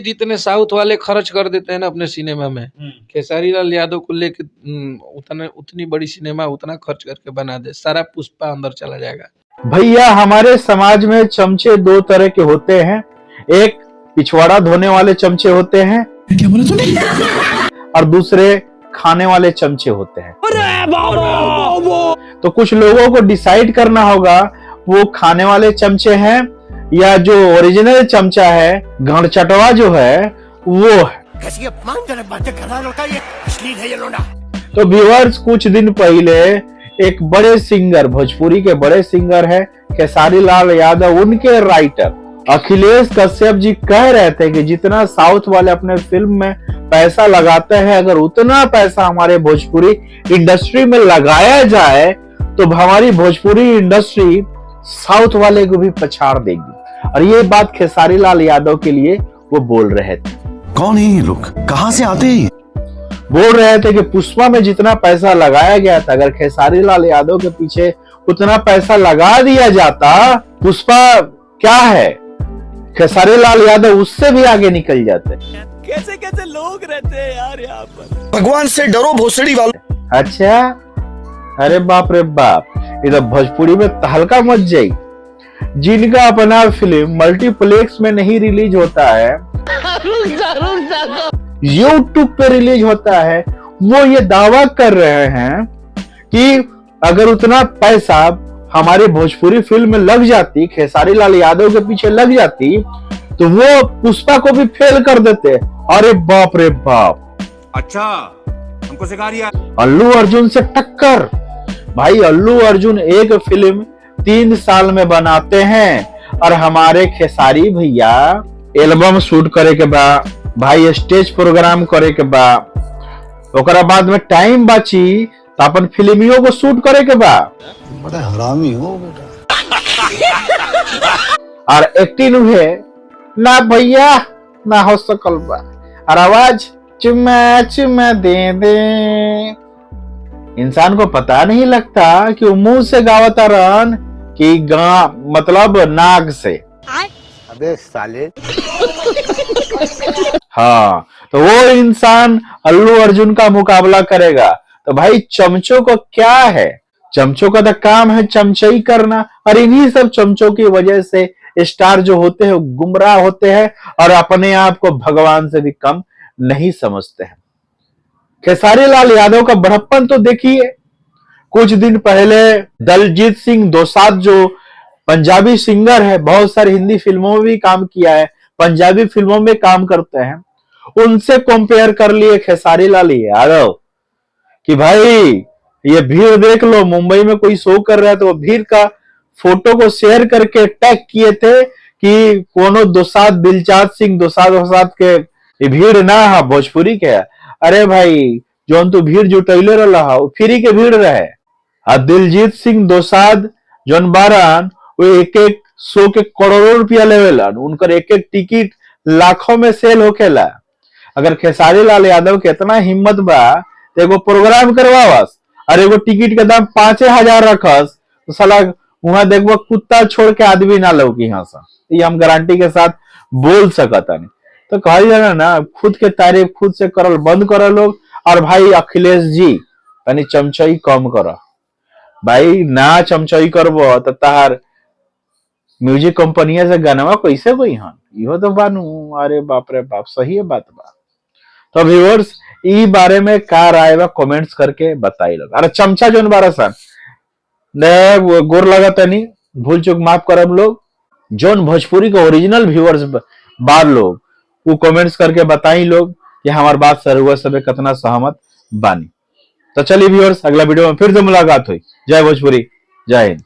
जितने साउथ वाले खर्च कर देते हैं ना अपने सिनेमा में, खेसारी लाल यादव को लेके उतनी बड़ी सिनेमा उतना खर्च करके बना दे, सारा पुष्पा अंदर चला जाएगा। भैया हमारे समाज में चमचे दो तरह के होते हैं, एक पिछवाड़ा धोने वाले चमचे होते हैं, क्या बोला तूने? और दूसरे खाने वाले चमचे होते हैं। तो कुछ लोगों को डिसाइड करना होगा वो खाने वाले चमचे हैं या जो ओरिजिनल चमचा है, घड़चटवा जो है वो है। तो व्यूअर्स, कुछ दिन पहले एक बड़े सिंगर, भोजपुरी के बड़े सिंगर है खेसारी लाल यादव, उनके राइटर अखिलेश कश्यप जी कह रहे थे कि जितना साउथ वाले अपने फिल्म में पैसा लगाते हैं, अगर उतना पैसा हमारे भोजपुरी इंडस्ट्री में लगाया जाए तो हमारी भोजपुरी इंडस्ट्री साउथ वाले को भी पछाड़ देगी। और ये बात खेसारी लाल यादव के लिए वो बोल रहे थे। कौन है ये लोग, कहां से आते हैं? बोल रहे थे कि पुष्पा में जितना पैसा लगाया गया था, अगर खेसारी लाल यादव के पीछे उतना पैसा लगा दिया जाता, पुष्पा क्या है, खेसारी लाल यादव उससे भी आगे निकल जाते। कैसे कैसे लोग रहते हैं यार यहाँ पर। भगवान से डरो भोसड़ी वालों। अच्छा, अरे बाप रे बाप, इधर भोजपुरी में तहलका मच जाए। जिनका अपना फिल्म मल्टीप्लेक्स में नहीं रिलीज होता है, यूट्यूब पे रिलीज होता है, वो ये दावा कर रहे हैं कि अगर उतना पैसा हमारी भोजपुरी फिल्म में लग जाती, खेसारी लाल यादव के पीछे लग जाती, तो वो पुष्पा को भी फेल कर देते। अरे बाप रे बाप। अच्छा, हमको सिखा रही है। अल्लू अर्जुन से टक्कर। भाई अल्लू अर्जुन एक फिल्म 3 साल में बनाते हैं और हमारे खेसारी भैया एल्बम शूट करे के बाद, भाई स्टेज प्रोग्राम करे के बाद, ओकरा बाद में टाइम बची तो अपन फिल्मियों को शूट करे के बाद। बड़ा हरामी हो बेटा। और एक्टिंग हुए ना भैया ना हो सकल बा, और आवाज चुम्मा चुम्मा दे दे। इंसान को पता नहीं लगता कि वो मुंह से गावता रन कि गा मतलब नाक से। अबे साले। हाँ, तो वो इंसान अल्लू अर्जुन का मुकाबला करेगा। तो भाई चमचों को क्या है, चमचों का तो काम है चमचई करना, और इन्हीं सब चमचों की वजह से स्टार जो होते हैं गुमराह होते हैं और अपने आप को भगवान से भी कम नहीं समझते हैं। खेसारी लाल यादव का बड़प्पन तो देखिए, कुछ दिन पहले दलजीत सिंह दोसांझ जो पंजाबी सिंगर है, बहुत सारी हिंदी फिल्मों में भी काम किया है, पंजाबी फिल्मों में काम करते हैं, उनसे कंपेयर कर लिए खेसारी लाल यादव कि भाई ये भीड़ देख लो, मुंबई में कोई शो कर रहा है तो वो भीड़ का फोटो को शेयर करके टैग किए थे कि कोनो दोसांझ दिलचाद सिंह दोसांझ के ये भीड़ ना है भोजपुरी के। अरे भाई जौन तू भीड़ जुटैले रहा फ्री के भीड़ रहे। और दिलजीत सिंह दोसांझ जौन बारन वो एक एक शो के करोड़ों रुपया लेवेलन, उनकर एक एक टिकट लाखों में सेल होकेला। अगर खेसारी लाल यादव के इतना हिम्मत बा तो एगो प्रोग्राम करवावस और एगो टिकट के दाम 5,000 रखस, तो साला वहां देखबो कुत्ता छोड़ के आदमी ना लौकी। यहाँ से ये हम गारंटी के साथ बोल सकता नहीं। तो कहल जाना ना, खुद के तारीफ खुद से करल बंद करो लोग। और भाई अखिलेश जी यानी चमचई कम करो भाई, ना चमचई करबो तो तार म्यूजिक कंपनी से गाना कैसे कोई हन, इहो तो बानू। अरे बाप रे बाप, सही है बात बा। तो व्यूअर्स ई बारे में का राय बा कमेंट्स करके बताई लोग। अरे चमचा जोन बारा सन ने गोर लगता नहीं, भूल चूक माफ करब लोग। जोन भोजपुरी के ओरिजिनल व्यूअर्स बार लोग वो कमेंट्स करके बताई लोग कि हमार बात सर हुआ सब कितना सहमत बानी। तो चलिए व्यूअर्स, अगला वीडियो में फिर से मुलाकात हुई। जय भोजपुरी, जय हिंद।